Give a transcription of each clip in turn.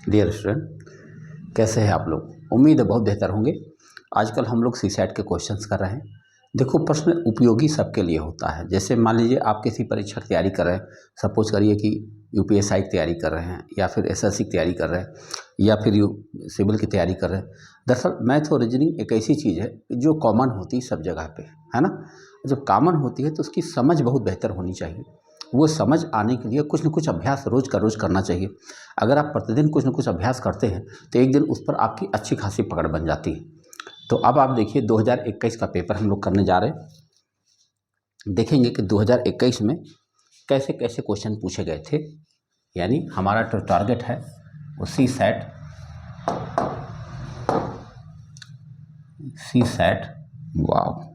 Dear student, कैसे हैं आप लोग? उम्मीद है बहुत बेहतर होंगे। आजकल हम लोग सीसैट के क्वेश्चंस कर रहे हैं। देखो, प्रश्न उपयोगी सबके लिए होता है। जैसे मान लीजिए आप किसी परीक्षा की तैयारी कर रहे हैं, सपोज करिए कि यूपीएससी की तैयारी कर रहे हैं या फिर एसएससी की तैयारी कर रहे हैं या फिर सिविल की तैयारी कर रहे हैं। दरअसल मैथ और रीजनिंग एक ऐसी चीज़ है जो कॉमन होती है सब जगह पे, है ना। जब कॉमन होती है तो उसकी समझ बहुत बेहतर होनी चाहिए। वो समझ आने के लिए कुछ न कुछ अभ्यास रोज़ का रोज़ करना चाहिए। अगर आप प्रतिदिन कुछ न कुछ अभ्यास करते हैं तो एक दिन उस पर आपकी अच्छी खासी पकड़ बन जाती है। तो अब आप देखिए 2021 का पेपर हम लोग करने जा रहे हैं। देखेंगे कि 2021 में कैसे कैसे क्वेश्चन पूछे गए थे। यानी हमारा जो टारगेट है वो सी सैट वाव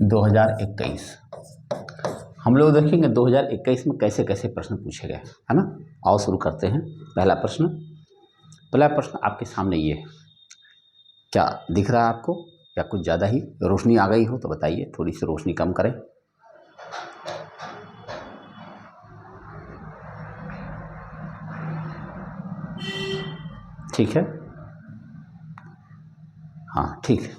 2021 हम लोग देखेंगे 2021 में कैसे कैसे प्रश्न पूछे गए, है ना। आओ शुरू करते हैं। पहला प्रश्न आपके सामने ये है। क्या दिख रहा है आपको या कुछ ज़्यादा ही रोशनी आ गई हो तो बताइए, थोड़ी सी रोशनी कम करें। ठीक है, हाँ ठीक है।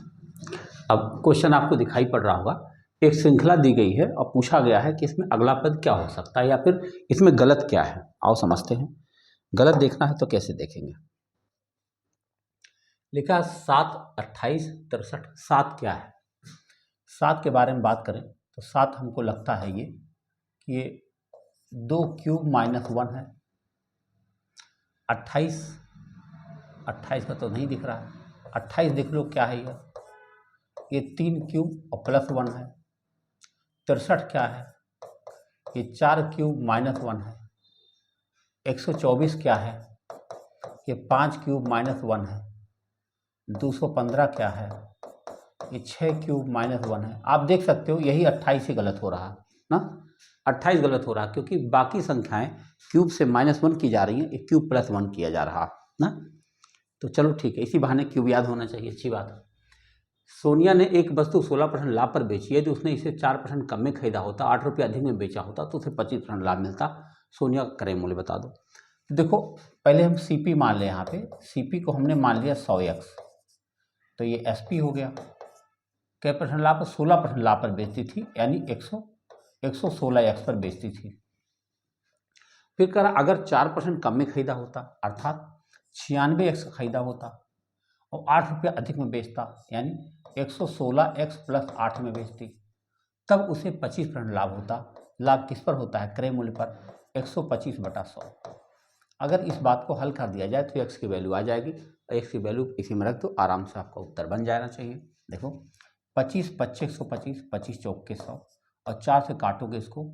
अब क्वेश्चन आपको दिखाई पड़ रहा होगा। एक श्रृंखला दी गई है और पूछा गया है कि इसमें अगला पद क्या हो सकता है या फिर इसमें गलत क्या है। आओ समझते हैं। गलत देखना है तो कैसे देखेंगे। लिखा 7, 28, 63। 7 क्या है? 7 के बारे में बात करें तो 7 हमको लगता है ये 2 क्यूब माइनस 1 है। 28 का तो नहीं दिख रहा है। 28 देख लो क्या है ये 3 क्यूब और प्लस 1 है। 63 क्या है? ये 4 क्यूब माइनस 1 है। 124 क्या है? ये 5 क्यूब माइनस 1 है। 215 क्या है? ये 6 क्यूब माइनस 1 है। आप देख सकते हो यही 28 ही गलत हो रहा है ना। 28 गलत हो रहा है क्योंकि बाकी संख्याएं क्यूब से -1 की जा रही हैं, एक क्यूब प्लस 1 किया जा रहा ना। तो चलो ठीक है, इसी बहाने क्यूब याद होना चाहिए, अच्छी बात है। सोनिया ने एक वस्तु 16% लाभ पर बेची है। जो उसने इसे 4% कम में खरीदा होता, 8 रुपये अधिक में बेचा होता तो उसे 25% लाभ मिलता। सोनिया का क्रय मूल्य बता दो। तो देखो, पहले हम सीपी मान लें। यहाँ पे सीपी को हमने मान लिया 100x, तो ये एसपी हो गया। क्या परसेंट लाभ पर? 16% लाभ पर बेचती थी, यानी 116x पर बेचती थी। फिर कह रहा अगर 4% कम में खरीदा होता, अर्थात 96x खरीदा होता और 8 रुपये अधिक में बेचता, यानी 116x प्लस 8 में बेचती, तब उसे 25% लाभ होता। लाभ किस पर होता है? क्रय मूल्य पर। 125/100। अगर इस बात को हल कर दिया जाए तो x की वैल्यू आ जाएगी और x की वैल्यू इसी में रख दो, आराम से आपका उत्तर बन जाना चाहिए। देखो 25 25 125, 25 चौक के 100 और 4 से काटोगे इसको,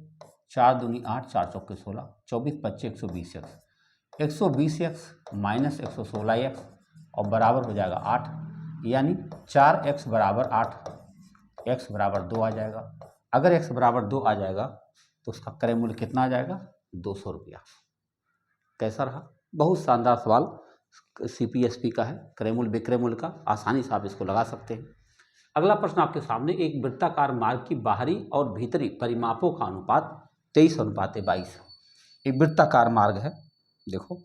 4 दूनी 8, 4 चौक के 16, 24 25 120x। 120x माइनस 116x और बराबर हो जाएगा 8, यानी 4x बराबर 8, x बराबर 2 आ जाएगा। अगर x बराबर 2 आ जाएगा तो उसका क्रय मूल्य कितना आ जाएगा? 200 रुपया। कैसा रहा? बहुत शानदार सवाल सीपीएसपी का है, क्रय मूल्य विक्रय मूल्य का। आसानी से आप इसको लगा सकते हैं। अगला प्रश्न आपके सामने, एक वृत्ताकार मार्ग की बाहरी और भीतरी परिमापों का अनुपात 23:22। एक वृत्ताकार मार्ग है। देखो,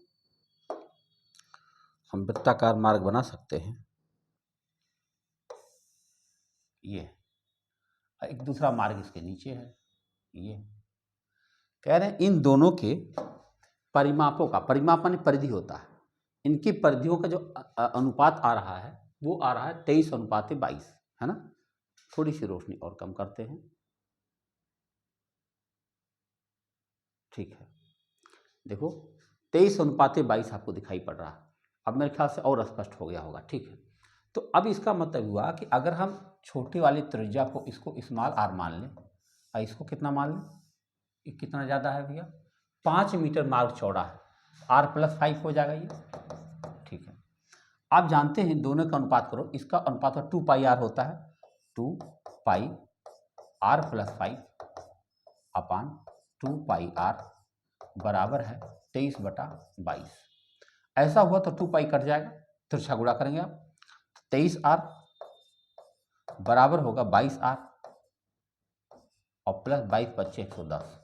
हम वृत्ताकार मार्ग बना सकते हैं। ये एक दूसरा मार्ग इसके नीचे है। ये कह रहे हैं इन दोनों के परिमापों का, परिमाप माने परिधि होता है, इनकी परिधियों का जो अनुपात आ रहा है वो आ रहा है 23:22, है ना। थोड़ी सी रोशनी और कम करते हैं। ठीक है, देखो 23:22 आपको दिखाई पड़ रहा है। अब मेरे ख्याल से और स्पष्ट हो गया होगा। ठीक है, तो अब इसका मतलब हुआ कि अगर हम छोटी वाली त्रिज्या को इसको स्मॉल आर मान लें और इसको कितना मान लें, ये कितना ज़्यादा है भैया? 5 मीटर मार्ग चौड़ा है, r+5 हो जाएगा ये। ठीक है, आप जानते हैं दोनों का अनुपात करो, इसका अनुपात 2πr होता है। 2πr+5 अपान 2πr बराबर है 23/22। ऐसा हुआ तो 2π कट जाएगा, तिरछा गुणा करेंगे आप। 23r बराबर होगा 22r और प्लस 22 × 110।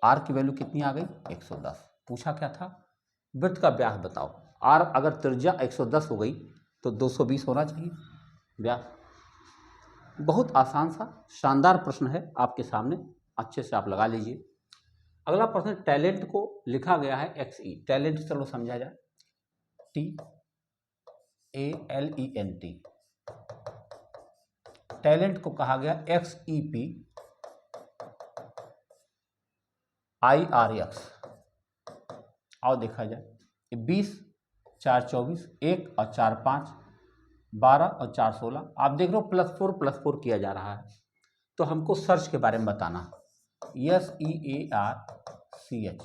आर की वैल्यू कितनी आ गई 110। पूछा क्या था, वृत्त का व्यास बताओ। आर अगर त्रिज्या 110 हो गई तो 220 होना चाहिए व्यास। बहुत आसान सा शानदार प्रश्न है आपके सामने, अच्छे से आप लगा लीजिए। अगला प्रश्न, टैलेंट को लिखा गया है XE। टैलेंट चलो समझा जाए, TALENT। टैलेंट को कहा गया XEPIRX। आओ देखा जाए, 20 4 24, 1 और 4 5, 12 और 4 16। आप देख रहे हो +4 किया जा रहा है। तो हमको सर्च के बारे में बताना, SEARCH।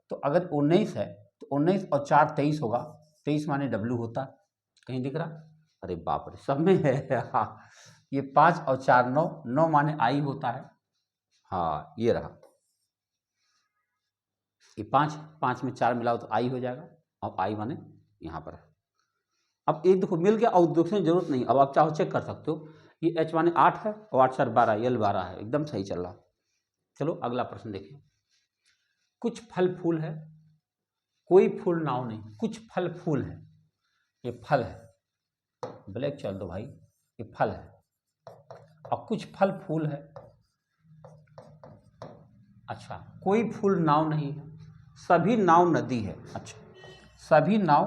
तो अगर 19 है तो 19 और 4 23 होगा, 23 माने W होता, कहीं दिख रहा? अरे बाप रे, सब में है। हाँ, ये 5 और 4 9, 9 माने I होता है। हाँ ये रहा, ये 5 में 4 मिलाओ तो I हो जाएगा, और I माने यहाँ पर है। अब एक देखो मिल गया, और देखने की जरूरत नहीं, अब आप चाहो चेक कर सकते हो। ये H माने 8 है और 8 4 12, L 12 है, एकदम सही चल रहा। चलो अगला प्रश्न देखिए, कुछ फल फूल है, कोई फूल नाव नहीं। कुछ फल फूल है, ये फल है, ब्लैक चल दो भाई, ये फल है। और कुछ फल फूल है, अच्छा कोई फूल नाव नहीं है, सभी नाव नदी है। अच्छा सभी नाव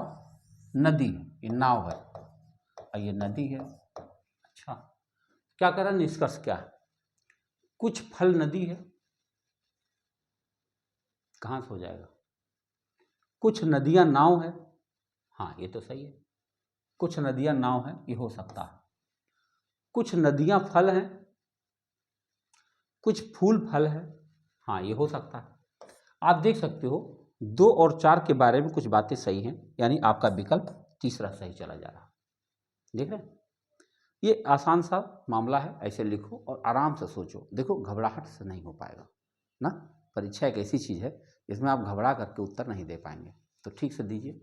नदी है, ये नाव है और ये नदी है। अच्छा क्या कह रहा है, निष्कर्ष क्या है, कुछ फल नदी है, कहाँ से हो जाएगा, कुछ नदियां नाव है, हाँ ये तो सही है, कुछ नदियां नाव है, ये हो सकता है। कुछ नदियां फल हैं, कुछ फूल फल है, हाँ ये हो सकता है। आप देख सकते हो 2 और 4 के बारे में कुछ बातें सही हैं, यानी आपका विकल्प तीसरा सही चला जा रहा। देख रहे हैं, ये आसान सा मामला है, ऐसे लिखो और आराम से सोचो। देखो घबराहट से नहीं हो पाएगा ना, परीक्षा एक ऐसी चीज़ है इसमें आप घबरा करके उत्तर नहीं दे पाएंगे, तो ठीक से दीजिए।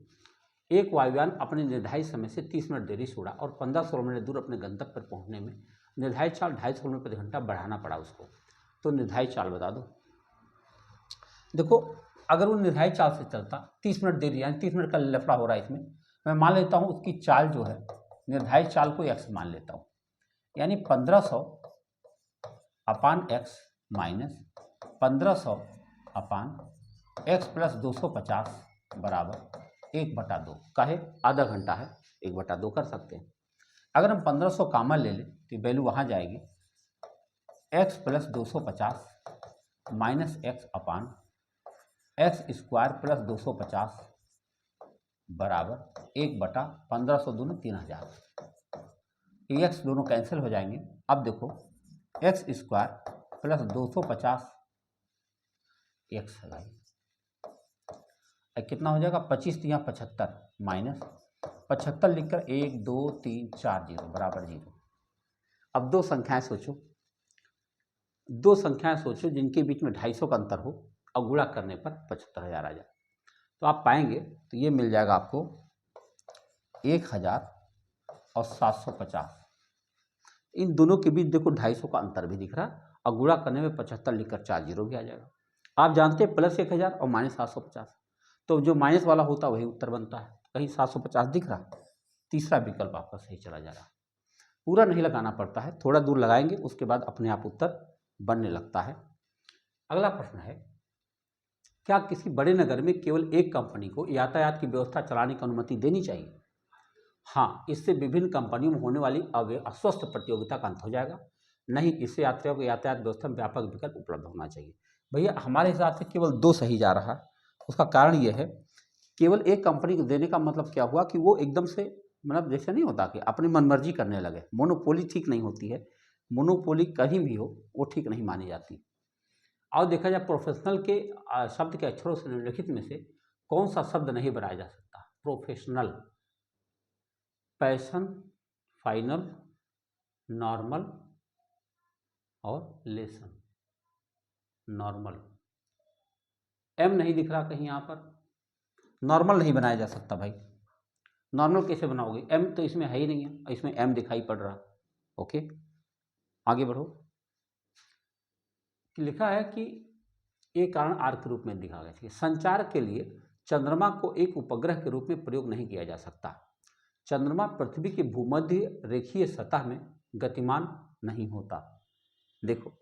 एक वायुयान अपने निर्धारित समय से 30 मिनट देरी से उड़ा और 15-16 मिनट दूर अपने गंतव्य पर पहुंचने में निर्धारित चाल 250 किलोमीटर प्रति घंटा बढ़ाना पड़ा उसको, तो निर्धारित चाल बता दो। देखो अगर वो निर्धारित चाल से चलता, 30 मिनट देरी, यानी 30 मिनट का लफड़ा हो रहा है इसमें, मैं मान लेता हूँ उसकी चाल जो है, निर्धारित चाल को x मान लेता हूँ, यानी 1500 अपान x माइनस 1500 अपान x प्लस 250 बराबर 1/2। काहे, आधा घंटा है, 1/2 कर सकते हैं। अगर हम 1500 कॉमन ले लें तो वैल्यू वहाँ जाएगी, x प्लस 250 माइनस x अपान x स्क्वायर प्लस 250 बराबर 1/1500 दूनी 3000। x दोनों कैंसिल हो जाएंगे। अब देखो x स्क्वायर प्लस 250 x है भाई, कितना हो जाएगा, 25 या 75 माइनस 75 लिखकर 1 2 3 4 0 बराबर 0। अब दो संख्याएं सोचो जिनके बीच में 250 का अंतर हो और गुणा करने पर 75,000 आ जाए, तो आप पाएंगे तो ये मिल जाएगा आपको 1000 और 750। इन दोनों के बीच देखो 250 का अंतर भी दिख रहा है, और गुणा करने में 75 लिखकर 4 0 भी आ जाएगा। आप जानते हैं प्लस 1000 और माइनस 750, तो जो माइनस वाला होता है वही उत्तर बनता है। कहीं 750 दिख रहा, तीसरा विकल्प आपका सही चला जा रहा। पूरा नहीं लगाना पड़ता है, थोड़ा दूर लगाएंगे उसके बाद अपने आप उत्तर बनने लगता है। अगला प्रश्न है, क्या किसी बड़े नगर में केवल एक कंपनी को यातायात की व्यवस्था चलाने की अनुमति देनी चाहिए? हाँ, इससे विभिन्न कंपनियों में होने वाली अस्वस्थ प्रतियोगिता का अंत हो जाएगा। नहीं, इससे यात्रियों को यातायात व्यवस्था में व्यापक विकल्प उपलब्ध होना चाहिए। भैया हमारे हिसाब से केवल 2 सही जा रहा है। उसका कारण यह है, केवल एक कंपनी को देने का मतलब क्या हुआ कि वो एकदम से, मतलब जैसे नहीं होता कि अपनी मनमर्जी करने लगे। मोनोपोली ठीक नहीं होती है, मोनोपोली कहीं भी हो वो ठीक नहीं मानी जाती। और देखा जाए प्रोफेशनल के शब्द के अक्षरों से निम्नलिखित में से कौन सा शब्द नहीं बनाया जा सकता? प्रोफेशनल, पैशन, फाइनल, नॉर्मल और लेसन। नॉर्मल, एम नहीं दिख रहा कहीं यहाँ पर, नॉर्मल नहीं बनाया जा सकता भाई। नॉर्मल कैसे बनाओगे, एम तो इसमें है ही नहीं है, इसमें एम दिखाई पड़ रहा। ओके आगे बढ़ो। लिखा है कि ये कारण आर के रूप में लिखा गया है। संचार के लिए चंद्रमा को एक उपग्रह के रूप में प्रयोग नहीं किया जा सकता। चंद्रमा पृथ्वी की भूमध्य रेखीय सतह में गतिमान नहीं होता। देखो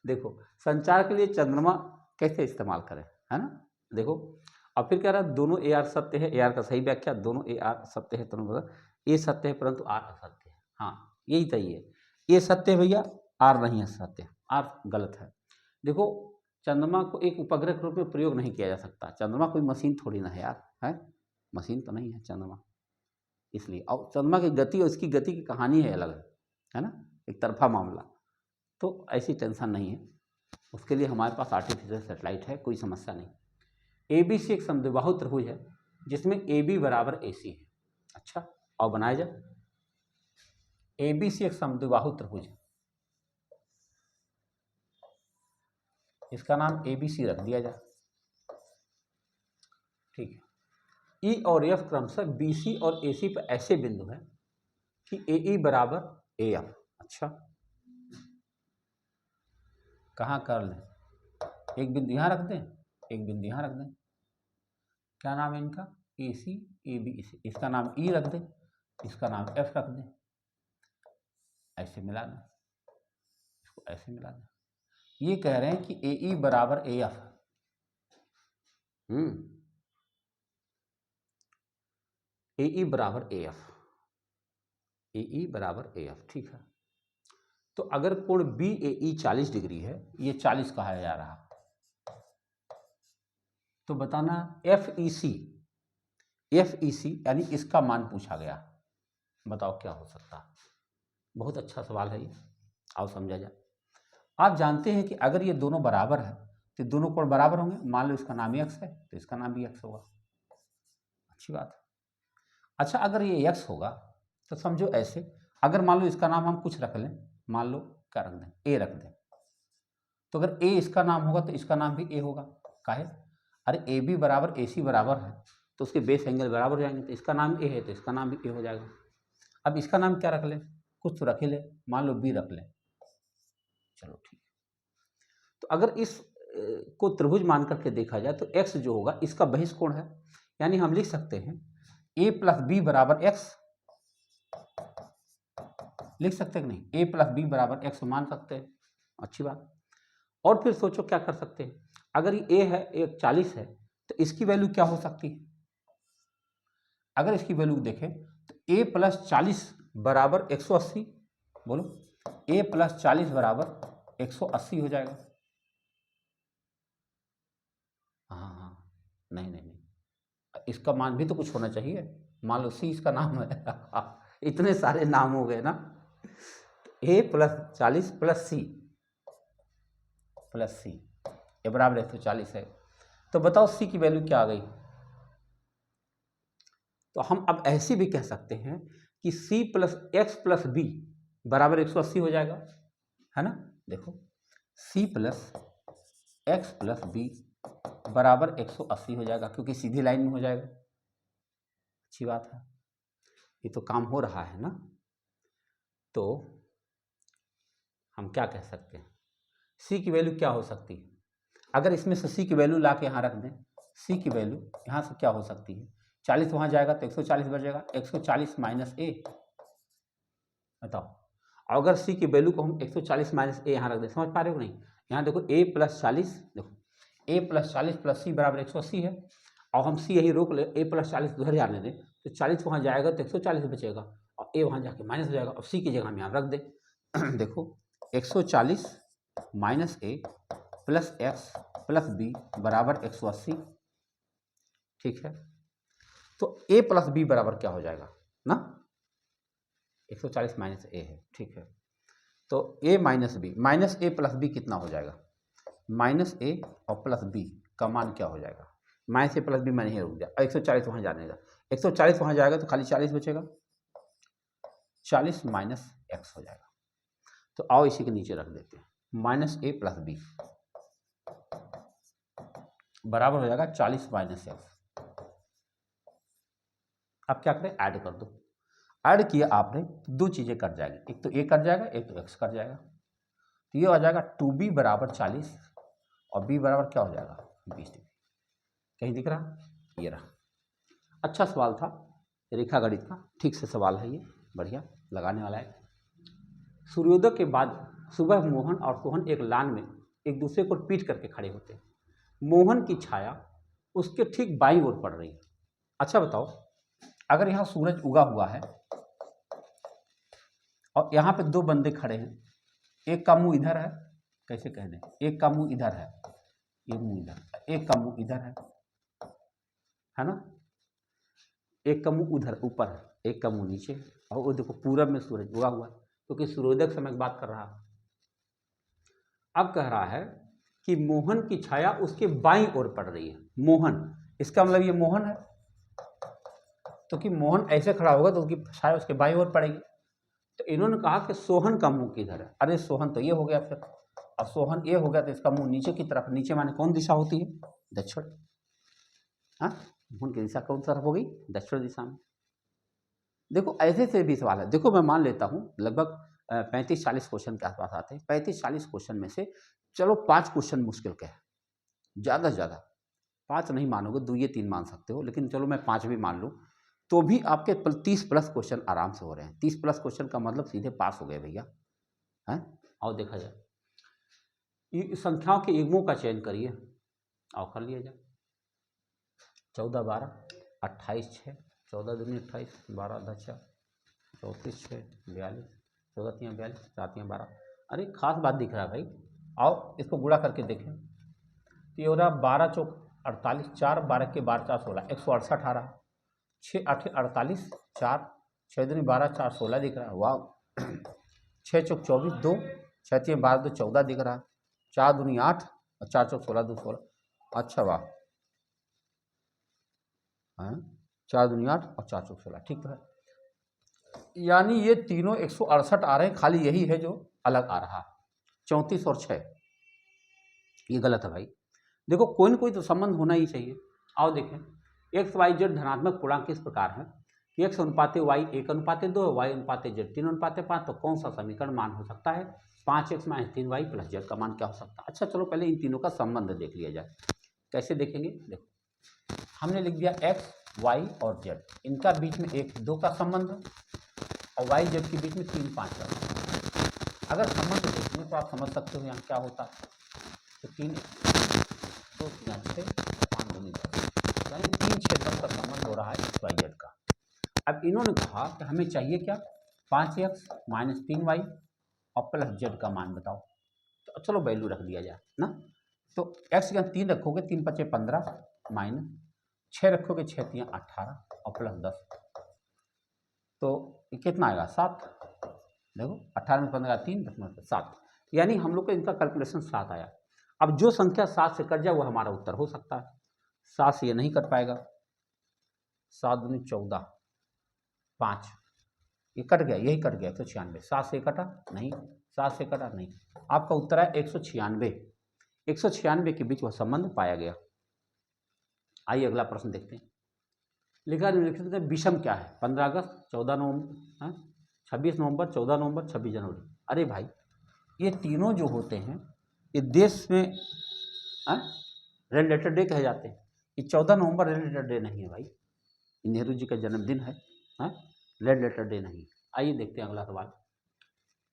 देखो संचार के लिए चंद्रमा कैसे इस्तेमाल करें, है ना। देखो और फिर कह रहा है दोनों ए आर सत्य है। ए आर का सही व्याख्या, दोनों ए आर सत्य है, दोनों ए सत्य है परंतु आर असत्य है। हाँ यही सही है, ए सत्य है भैया, आर नहीं है सत्य, आर गलत है। देखो चंद्रमा को एक उपग्रह के रूप में प्रयोग नहीं किया जा सकता। चंद्रमा कोई मशीन थोड़ी ना है यार, है मशीन तो नहीं है चंद्रमा, इसलिए। और चंद्रमा की गति और इसकी गति की कहानी है अलग, है ना, एक तरफा मामला। तो ऐसी टेंशन नहीं है, उसके लिए हमारे पास आर्टिफिशियल सैटेलाइट है, कोई समस्या नहीं। ए बी सी एक समद्विबाहु त्रिभुज है जिसमें ए बी बराबर ए सी है। अच्छा और बनाया जाए, ए बी सी एक समद्विबाहु त्रिभुज है, इसका नाम ए बी सी रख दिया जाए, ठीक है। ई और एफ क्रमशः बी सी और ए सी पर ऐसे बिंदु है कि ए ई बराबर ए एफ। अच्छा कहाँ कर लें, एक बिंदु यहाँ रख दें, एक बिंदु यहाँ रख दें, क्या नाम है इनका, ए सी ए बी, इसका नाम ई रख दें, इसका नाम एफ रख दें, ऐसे मिला दें, इसको ऐसे मिला दें। ये कह रहे हैं कि ए ई बराबर ए एफ, ए ई बराबर ए एफ, ए ई बराबर ए एफ, ठीक है। तो अगर कोण बी ए ई 40 डिग्री है, ये 40 कहा जा रहा, तो बताना एफ ई सी यानी इसका मान पूछा गया, बताओ क्या हो सकता। बहुत अच्छा सवाल है ये, आओ समझा जाए। आप जानते हैं कि अगर ये दोनों बराबर है तो दोनों कोण बराबर होंगे। मान लो इसका नाम x है तो इसका नाम भी x होगा, अच्छी बात है। अच्छा अगर ये x होगा तो समझो ऐसे, अगर मान लो इसका नाम हम कुछ रख लें, मान लो क्या रख दें, a रख दें, तो अगर a इसका नाम होगा तो इसका नाम भी a होगा। काहे, अरे ए बी बराबर ए सी बराबर है तो उसके बेस एंगल बराबर हो जाएंगे, तो इसका नाम a है तो इसका नाम भी a हो जाएगा। अब इसका नाम क्या रख लें, कुछ तो रख ही ले, मान लो b रख लें, चलो ठीक। तो अगर इस को त्रिभुज मान करके देखा जाए तो x जो होगा इसका बहिष कोण है, यानी हम लिख सकते हैं a प्लस बी बराबर x, लिख सकते हैं कि नहीं, a प्लस बी बराबर x मान सकते हैं, अच्छी बात। और फिर सोचो क्या कर सकते हैं, अगर ये a है, एक 40 है, तो इसकी वैल्यू क्या हो सकती है। अगर इसकी वैल्यू देखें तो a प्लस 40 बराबर 180, बोलो a प्लस 40 बराबर 180 हो जाएगा। हाँ नहीं, इसका मान भी तो कुछ होना चाहिए, मान लो c इसका नाम है इतने सारे नाम हो गए ना, a प्लस 40 प्लस c ए बराबर 140 है, तो बताओ c की वैल्यू क्या आ गई। तो हम अब ऐसे भी कह सकते हैं कि c plus x plus b बराबर 180 हो जाएगा, है ना। देखो c plus x plus b बराबर 180 हो जाएगा, क्योंकि सीधी लाइन में हो जाएगा, अच्छी बात है, ये तो काम हो रहा है ना। तो हम क्या कह सकते हैं, c की वैल्यू क्या हो सकती है, अगर इसमें से c की वैल्यू ला के यहाँ रख दें, c की वैल्यू यहाँ से क्या हो सकती है, 40 वहाँ जाएगा तो 140 बचेगा, 140 माइनस a, बताओ। अगर c की वैल्यू को हम 140 माइनस a यहाँ रख दें, समझ पा रहे हो नहीं, यहाँ देखो a प्लस 40, देखो a प्लस 40 प्लस c बराबर 180 है, और हम c यही रोक ले, a प्लस 40 उधर जाने दें तो 40 वहाँ जाएगा तो 140 बचेगा, और a वहाँ जाके माइनस हो जाएगा, और c की जगह हम यहाँ रख दें देखो 140 minus a plus x plus b बराबर 180, ठीक है। तो a प्लस बी बराबर क्या हो जाएगा ना, 140 माइनस a है, ठीक है। तो a minus b, minus a plus b कितना हो जाएगा, माइनस a और प्लस b का मान क्या हो जाएगा, माइनस a प्लस बी मैंने ही रुक गया, 140 वहाँ जाने का, 140 वहाँ जाएगा तो खाली 40 बचेगा, 40 माइनस एक्स हो जाएगा। तो आओ इसी के नीचे रख देते हैं, माइनस a प्लस बी बराबर हो जाएगा 40 माइनस एक्स। अब क्या करें, ऐड कर दो, ऐड किया आपने तो दो चीज़ें कट जाएगी, एक तो a कट जाएगा, एक तो x कट जाएगा, तो ये हो जाएगा 2b बराबर 40 और बी बराबर क्या हो जाएगा 20 डिग्री। कहीं दिख रहा? ये रहा। अच्छा सवाल था, रेखा गणित का, ठीक से सवाल है ये, बढ़िया लगाने वाला है। सूर्योदय के बाद सुबह मोहन और सोहन एक लान में एक दूसरे को पीट करके खड़े होते हैं। मोहन की छाया उसके ठीक बाईं ओर पड़ रही है। अच्छा बताओ, अगर यहाँ सूरज उगा हुआ है और यहाँ पे दो बंदे खड़े हैं, एक का मुंह इधर है, कैसे कह दें, एक का मुंह इधर है, ये मुंह इधर, एक का मुंह इधर है ना, एक का मुंह उधर ऊपर है, एक का मुंह नीचे, और वो देखो पूरब में सूरज उगा हुआ है, क्योंकि सूर्योदय के समय की बात कर रहा है। अब कह रहा है कि मोहन की छाया उसके बाईं ओर पड़ रही है। मोहन, इसका मतलब ये मोहन है, तो कि मोहन ऐसे खड़ा होगा तो उसकी छाया उसके बाईं ओर पड़ेगी। तो इन्होंने कहा कि सोहन का मुंह किधर है? अरे सोहन तो ये हो गया फिर, और सोहन ये हो गया तो इसका मुंह नीचे की तरफ, नीचे माने कौन दिशा होती है? दक्षिण। हाँ, मोहन की दिशा कौन तरफ होगी? दक्षिण दिशा में। देखो ऐसे से भी सवाल है। देखो मैं मान लेता हूँ लगभग 35-40 क्वेश्चन के आसपास आते हैं। 35-40 क्वेश्चन में से चलो 5 क्वेश्चन मुश्किल के हैं, ज़्यादा से ज़्यादा 5 नहीं मानोगे, 2 या 3 मान सकते हो, लेकिन चलो मैं 5 भी मान लूँ, तो भी आपके 30 प्लस क्वेश्चन आराम से हो रहे हैं। 30 प्लस क्वेश्चन का मतलब सीधे पास हो गए भैया, हैं? आओ देखा जाए, संख्याओं के युग्मों का चयन करिए, आओ कर लिया जाए। 14 12 28 6, 14 दूनी 28, 12 10 34 6 42, 14 3 42, 7 3 12। अरे खास बात दिख रहा है भाई, आओ इसको गुणा करके देखें। तो ये हो रहा 12 चौक 48, 4 12 के 12 4 16, 168 आ रहा, 6 8 48, 4 6 दूनी 12 4 16 दिख रहा है, वाह। 6 चौक 24 2, 6 3 12 2 14 दिख रहा है, 4 दूनी 8 और 4 चौक 16 2 16। अच्छा वाह, हाँ 4 दूनी 8 और 4 चौक 16, ठीक है। यानी ये तीनों 168 आ रहे हैं, खाली यही है जो अलग आ रहा, 34 और 6, ये गलत है भाई। देखो कोई ना कोई तो संबंध होना ही चाहिए। आओ देखें, एक्स वाई जेड धनात्मक पूर्णांक इस प्रकार है कि एक्स अनुपाते वाई 1:2, वाई अनुपाते जेड 3:5, तो कौन सा समीकरण मान हो सकता है? 5x - 3y प्लस जेड का मान क्या हो सकता है? अच्छा चलो पहले इन तीनों का संबंध देख लिया जाए। कैसे देखेंगे? देखो हमने लिख दिया एक्स वाई और जेड, इनका बीच में 1-2 का संबंध और वाई जेड के बीच में 3-5 का संबंध। अगर संबंध देखेंगे तो आप समझ सकते हो यहाँ क्या होता है। तो 3 2 3 6 5 2 10, यानी 3 6 10 का संबंध हो रहा है एक्स वाई जेड का। अब इन्होंने कहा कि हमें चाहिए क्या? 5x - 3y और प्लस जेड का मान बताओ। तो चलो वैल्यू रख दिया जाए ना। तो x का 3 रखोगे, 3 5 15 माइनस 6 रखोगे, 6 3 18 और प्लस 10, तो कितना आएगा? 7। देखो 18 में 15 3 10 में 7, यानी हम लोग को इनका कैलकुलेशन 7 आया। अब जो संख्या 7 से कट जाए वो हमारा उत्तर हो सकता है। 7 से ये नहीं कट पाएगा, 7 दूनी 14 5, ये कट गया, यही कट गया 196। 7 से कटा नहीं, 7 से कटा नहीं, आपका उत्तर है 196। 196 के बीच वह संबंध पाया गया। आइए अगला प्रश्न देखते हैं। लिखा निम्नलिखित में विषम क्या है? 15 अगस्त, 14 नवंबर, 26 नवंबर, 14 नवंबर, 26 जनवरी। अरे भाई ये तीनों जो होते हैं ये देश में रेड लेटर डे कहे जाते हैं। ये 14 नवंबर रेड लेटर डे नहीं है भाई, नेहरू जी का जन्मदिन है, रेड लेटर डे नहीं। आइए देखते हैं अगला सवाल।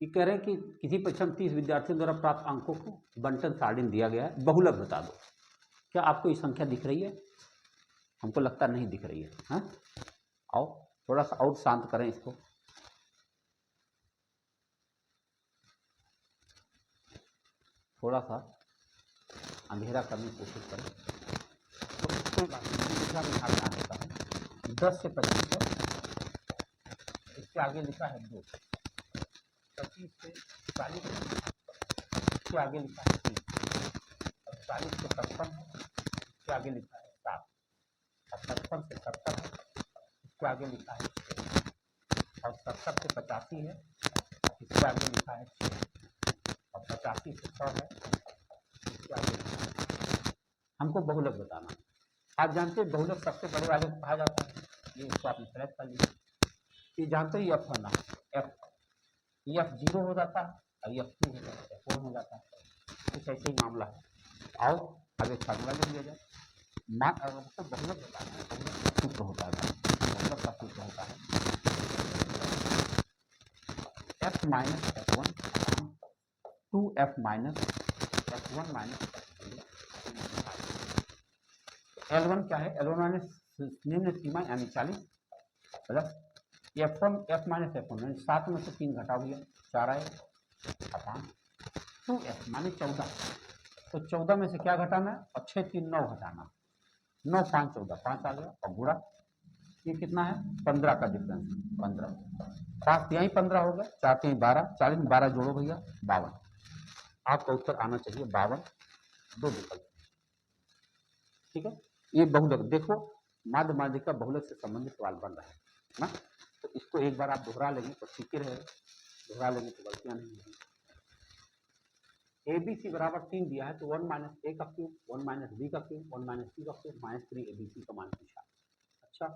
ये कह रहे हैं कि किसी परीक्षा में 30 विद्यार्थियों द्वारा प्राप्त अंकों को बंटन सारणी दिया गया है, बहुलक बता दो। क्या आपको ये संख्या दिख रही है? हमको लगता नहीं दिख रही है। हाँ आओ थोड़ा सा और शांत करें इसको, थोड़ा सा अंधेरा करने की कोशिश करें। तो कोई बात नहीं, लिखा में ध्यान आ देता है। 10 से 25 है, इसके आगे लिखा है 2, 25 से 40 है, इसके आगे लिखा है 3, और 40 से 55 है, इसके आगे लिखा है 7, और 55 से 70 है, इसके आगे लिखा है 6, और 70 से 85 है, इसके आगे लिखा है 6, और 85 से 100 है, इसके आगे लिखा है। हमको बहुलक बताना है। आप जानते हैं बहुलक सबसे बड़े वाले को कहा जाता है, ये इसको आपने सेलेक्ट कर लिया। ये जानते ही एफ होना, एफ ये एफ 0 हो जाता है और एफ 2 हो जाता है, 4 हो जाता है, कुछ ऐसे ही मामला है। आओ आगे फार्मूला लिख दिया जाए। तो बहुलक बताना है, बहुलक का सूत्र होता है, बहुलक का सूत्र होता है f minus F one 2f minus F one minus L1 क्या है, L1 माइनस निम्न सीमा यानी 40 plus F1 f minus F one यानी 7 में से 3 घटा दिया 4 आए अपान 2f माने 14। तो 14 में से क्या घटाना है, और 6 3 9 घटाना, 9 5 14 5 आ गया, और गुणा ये कितना है 15 का डिफरेंस 15, 5 यहीं 15 हो गया, 4 3 12, 40 में 12 जोड़ो भैया 52। आपका उत्तर आना चाहिए 52, दो विकल्प। ठीक है, ये बहुलक देखो माध्य माध्यिका बहुलक से संबंधित सवाल बन रहा है ना, तो इसको एक बार आप दोहरा लेंगे तो ठीक ही रहेगा, दोहरा लेंगे तो गलतियां नहीं होंगी। ए बी सी बराबर 3 दिया है तो 1 माइनस ए का क्यूब 1 माइनस बी का क्यूब 1 माइनस सी का क्यूब माइनस 3 ABC का मान पूछा। अच्छा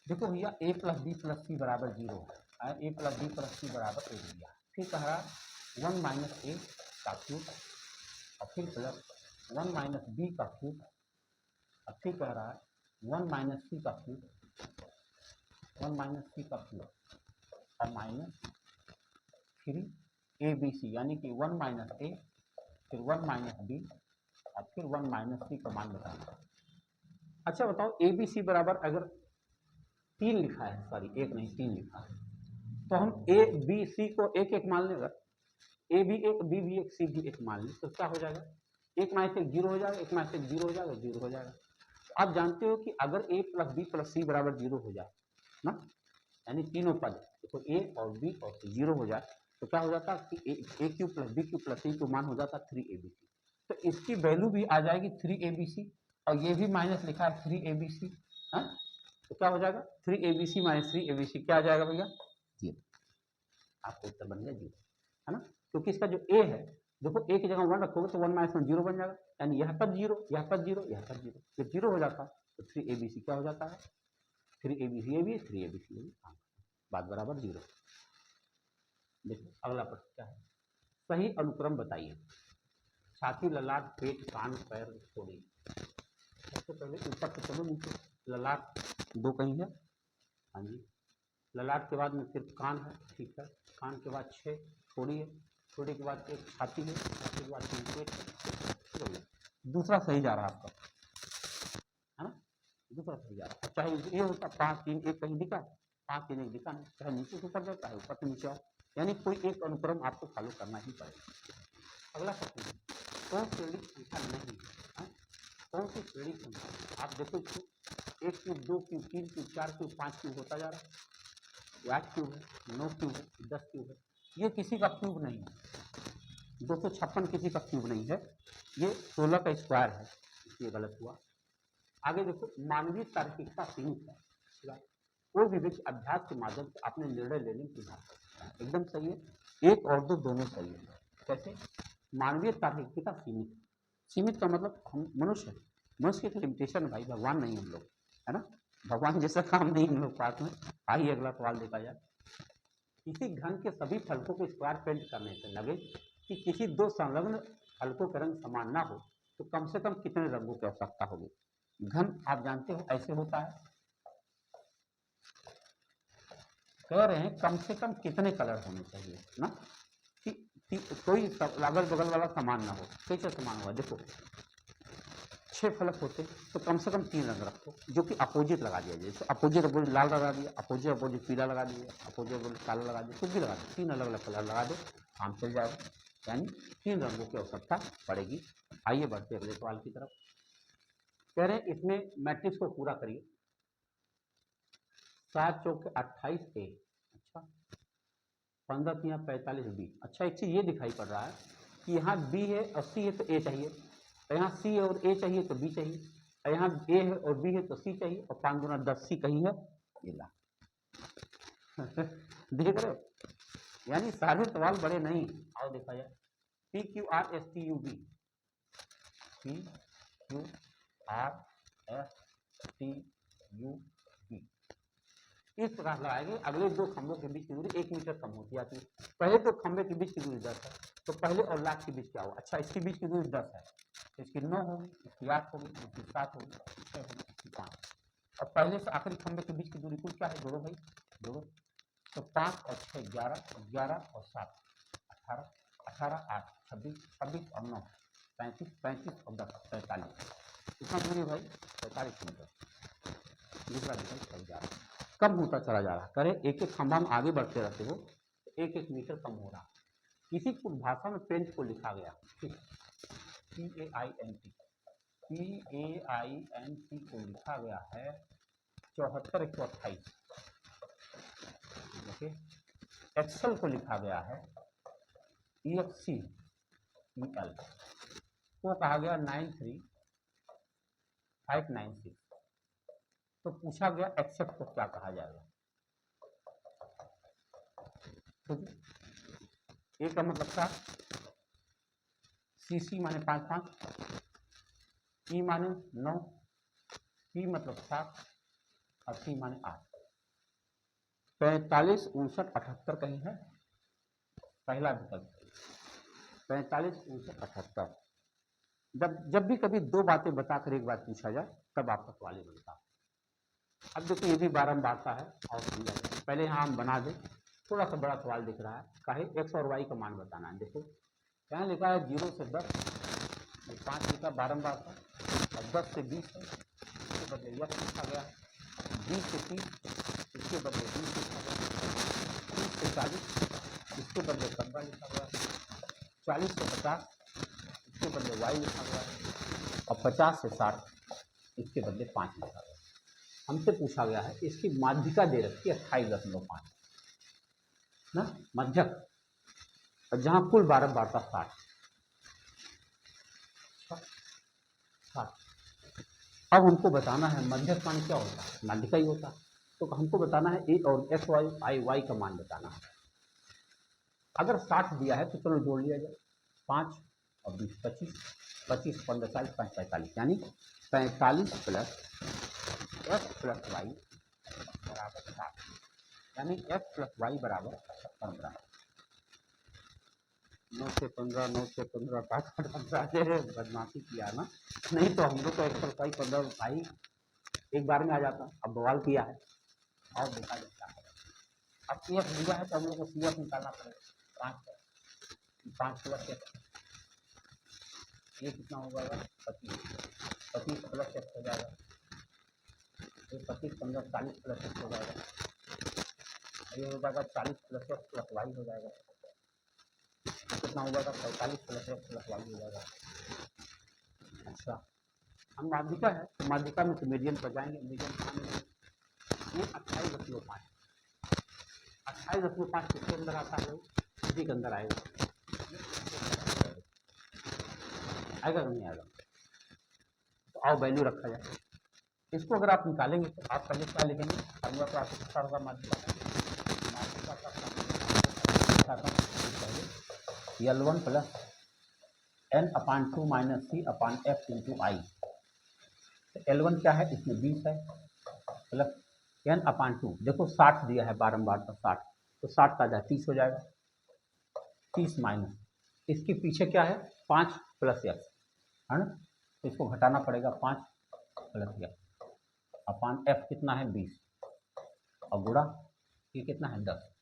देखो भैया a प्लस बी प्लस सी बराबर 0 है, a प्लस बी प्लस सी बराबर 1 दिया, फिर कह रहा 1 माइनस ए का क्यूब और फिर प्लस 1 माइनस बी का क्यूब और फिर कह रहा है 1 माइनस सी का क्यूब 1 माइनस सी का क्यूब और माइनस 3 ABC यानी कि 1 माइनस ए फिर 1 माइनस बी और फिर 1 माइनस सी का मान बताना। अच्छा बताओ ए बी सी बराबर अगर 3 लिखा है, सॉरी 1 नहीं 3 लिखा है, तो हम ए बी सी को एक एक मान लेगा, ए भी एक बी भी एक सी भी एक मान ले तो क्या हो जाएगा, 1 माइनस 1 0 हो जाएगा, 1 माइनस 1 0 हो जाएगा, 0 हो जाएगा। आप जानते हो कि अगर ए प्लस बी प्लस सी बराबर 0 हो जाए ना, यानी तीनों पद देखो ए और बी और सी 0 हो जाए तो क्या हो जाता है कि A Q plus B Q plus C Q मान हो जाता है 3ABC, तो इसकी वैल्यू भी आ जाएगी 3ABC और ये भी माइनस लिखा है 3ABC, हाँ तो क्या हो जाएगा 3ABC माइनस 3ABC क्या आ जाएगा भैया 0, आपको उत्तर बन गया 0 है ना, क्योंकि इसका जो ए है देखो ए की जगह 1 रखोगे तो 1 माइनस 1 0 बन जाएगा, यानी यह पद 0 यह पद 0 यह पद 0, जब 0 हो जाता तो 3ABC क्या हो जाता है 3ABC ये भी 3ABC ये भी, बात बराबर 0। देखो अगला प्रश्न क्या है, सही अनुक्रम बताइए, छाती ललाट पेट कान पैर थोड़ी। सबसे पहले ऊपर से चलो नीचे, ललाट 2 कहीं है, हाँ जी, ललाट के बाद में फिर कान है, ठीक है, कान के बाद 6 थोड़ी है, थोड़ी के बाद एक छाती है, छाती के बाद 3 पेट है, दूसरा सही जा रहा है आपका, है ना, दूसरा सही जा रहा है, चाहे ये होता 5 3 1 कहीं दिखा, 5 3 1 दिखा नहीं, चाहे नीचे से ऊपर जाता है ऊपर से नीचे आओ, यानी कोई एक अनुक्रम आपको फॉलो करना ही पड़ेगा। अगला प्रश्न, कौन श्रेणी संख्या नहीं है, कौन सी श्रेणी संख्या, आप देखो 1 cube 2 cube 3 cube 4 cube 5 cube होता जा रहा है, 8 क्यूब है 9 क्यूब है 10 क्यूब है, ये किसी का क्यूब नहीं है, 256 किसी का क्यूब नहीं है, ये 16 का स्क्वायर है, ये गलत हुआ। आगे देखो मानवीय तार्किकता सीमित है, कोई भी व्यक्ति अभ्यास के माध्यम से अपने निर्णय लेने की सुधार सकता है, एकदम सही है, 1 और 2 दोनों सही है। कैसे, मानवीय तार्किकता सीमित, सीमित का मतलब हम मनुष्य, मनुष्य की लिमिटेशन है भाई, भगवान नहीं हम लोग, है ना, भगवान जैसा काम नहीं हम लोग पास में। आइए अगला सवाल देखा जाए, किसी घन के सभी फलकों को स्क्वायर पेंट करने से लगे कि किसी 2 संलग्न फलकों का रंग समान ना हो तो कम से कम कितने रंगों की आवश्यकता होगी। घन आप जानते हो ऐसे होता है, कह रहे हैं कम से कम कितने कलर होने चाहिए ना, कि कोई अगल बगल वाला समान ना हो, कैसे समान हुआ, देखो 6 फलक होते तो कम से कम 3 रंग रखो जो कि अपोजिट लगा दिया, जैसे अपोजिट अपोजिट लाल लगा दिया, अपोजिट अपोजिट पीला लगा दिया, अपोजिट अपोजिट काला लगा दिया, कुछ भी लगा दिया, 3 अलग अलग कलर लगा दो, काम चल जाएगा, यानी 3 रंगों की आवश्यकता पड़ेगी। आइए बढ़ते अगले सवाल की तरफ, कह रहे हैं इसमें मैट्रिक्स को पूरा करिए, 7 चौके 28 ए, अच्छा 15 3 45 बी। अच्छा एक चीज ये दिखाई पड़ रहा है कि यहाँ बी है और सी है तो ए चाहिए, यहाँ सी है और ए चाहिए तो बी चाहिए, यहाँ ए है और बी है तो सी चाहिए, और 5 दूना 10 सी कहीं है ये ला देख रहे हो, यानी सारे सवाल बड़े नहीं। आओ देखा जाए, P Q R S T U B, P Q R S T U B, इस प्रकार लगाएंगे, अगले दो खंभों के बीच की दूरी 1 मीटर कम होती जाती है। पहले तो खंभे के बीच की दूरी 10 है, तो पहले और लास्ट के बीच क्या होगा? अच्छा, इसके बीच की दूरी 10 है, तो इसकी 9 होगी, इसकी 8 होगी, इसकी 7 होगी, इसकी 6 होगी, इसकी 5। और पहले से आखिरी खंभे के बीच की दूरी कुल क्या है? जोड़ो भाई, जोड़ो। तो 5 और 6 11, 11 और 7 18, 18 8 26, 26 और 9 35, 35 और 10 45। कितना दूरी भाई? 45 मीटर। दूसरा निकल जा रहा है, कम होता चला जा रहा है। करे एक एक खंभा में आगे बढ़ते रहते हो, एक एक मीटर कम हो रहा। किसी कुछ भाषा में पेंट को लिखा गया, ठीक, PAINT, PAINT को लिखा गया है 74-128। ओके, एक्सेल को लिखा गया है EXCEL को कहा गया 93596। तो पूछा गया एक्सेप्ट को क्या कहा जाएगा? ए का मतलब था CC माने 5 E माने 9, P मतलब 7 और C माने 8। 45 59 78 कहीं है पहला विकल्प, 45 59 78। जब भी कभी दो बातें बताकर एक बात पूछा जाए तब आपका सवाल बनता है। अब देखो ये भी बारंबारता है और समझा, पहले यहाँ हम बना दें। थोड़ा सा बड़ा सवाल दिख रहा है, काहे एक्स और वाई का मान बताना है। देखो यहाँ लिखा है 0 से 10, 5 लिखा बारंबारता, और 10 से 20 है, इसके बदले यक्स लिखा गया है। 20 से 30, इसके बदले 20 लिखा गया है। 30 से 40, इसके बदले 15 लिखा गया है। 40 से 50, इसके बदले वाई लिखा गया है। और 50 से 60, इसके बदले 5 लिखा गया है। हमसे पूछा गया है इसकी माध्यिका दे रखी है 28.5 ना, मध्यक, और जहां कुल बारंबारता 60। अब हमको बताना है मध्यक मान क्या होता है? माध्यिका ही होता है। तो हमको बताना है ए और एक्स वाई आई वाई का मान बताना है। अगर 60 दिया है तो चलो जोड़ लिया जाए, 5 और 20 25, 25 15 40 5 45, यानी 45 प्लस एक्स प्लस वाई बराबर 60, यानी एक्स प्लस वाई बराबर 15। 9 से 15, 9 से 15, 5 15 बदमाशी किया ना, नहीं तो हम लोग तो एक्स प्लस वाई 15 भाई एक बार में आ जाता। अब बवाल किया है और देखा जाता है। अब सी एफ दिया है तो हम लोग को सी एफ निकालना पड़ेगा। 5 प्लस एक्स, ये कितना हो जाएगा? 25, 25 प्लस एक्स हो जाएगा, ये 25 15 40 प्लस एक्स हो जाएगा, ये हो जाएगा 40 प्लस एक्स प्लस वाई हो जाएगा। कितना हो जाएगा? 45 प्लस एक्स प्लस वाई हो जाएगा। अच्छा, हम माध्यिका है तो माध्यिका में तो मीडियन पर जाएंगे। मीडियन ये 28.5, 28.5 किसके अंदर आता है? इसी के अंदर आएगा, आएगा नहीं आएगा? तो आओ वैल्यू रखा जाए। इसको अगर आप निकालेंगे तो आप पहले क्या लिखेंगे? फॉर्मूला तो आपको पता होगा माध्यिका का L1 plus N/2 minus C/F into आई। L1 क्या है? इसमें 20 है, प्लस N/2, देखो 60 दिया है बारंबार तो 60, तो 60 का जाए 30 हो जाएगा। 30 माइनस इसके पीछे क्या है? 5 प्लस एक्स है ना, तो इसको घटाना पड़ेगा। 5 प्लस एक्स अपान एफ कितना है? 20, और गुणा ये कितना है? 10।